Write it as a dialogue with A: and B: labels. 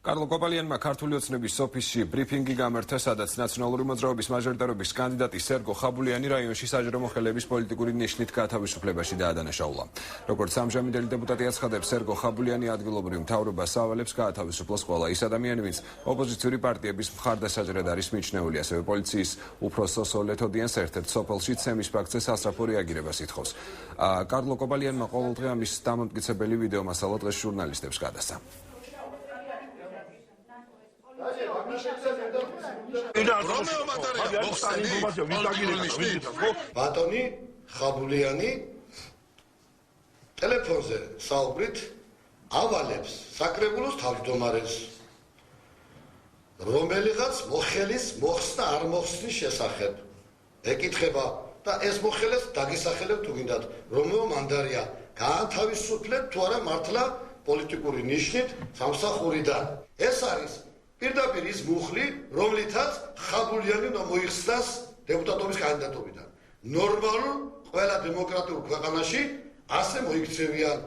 A: კარლო კოპალიანმა ქართული ოცნების ოფისში ბრიფინგი გამართა, სადაც ნაციონალური მოძრაობის მაჟორიტარობის კანდიდატი სერგო ხაბულიანი რაიონში საჯარო მოხელეების პოლიტიკური ნიშნით გათავისუფლებაში დაადანაშაულა. როგორც ამჟამინდელი დეპუტატი აცხადებს, სერგო ხაბულიანი ადგილობრივ მთავრობას ავალებს გაათავისუფლოს ყველა ის ადამიანი, ვინც ოპოზიციური პარტიების მხარდასაჭრად არის მიჩნეული, ასევე პოლიციის უფროსო სოლეთოდიანს ერთ-ერთ სოფელში ცემის ფაქტზე სასწრაფო რეაგირებას ითხოვს. კარლო კოპალიანმა ყოველდღე ამის დამამტკიცებელი ვიდეო მასალა დღეს ჟურნალისტებს გადასცა.
B: ბატონი ხაბულიანი ტელეფონზე საუბრით ავალებს საკრებულოს თავმჯდომარეს, რომელიღაც მოხელის მოხსნა არ მოხსნის შესახებ ეკითხება და ეს მოხელეს დაგისახელებ თუ გინდათ რომეო მანდარია გაათავისუფლეთ თუ არა მართლა პოლიტიკური ნიშნით სამსახურიდან. ეს არის პირდაპირ ის მუხლი, რომლითაც ხაბულიანი უნდა მოიხსნას დეპუტატობის კანდიდატობიდან. ნორმალურ ყველა დემოკრატიულ ქვეყანაში ასე მოიქცევიან.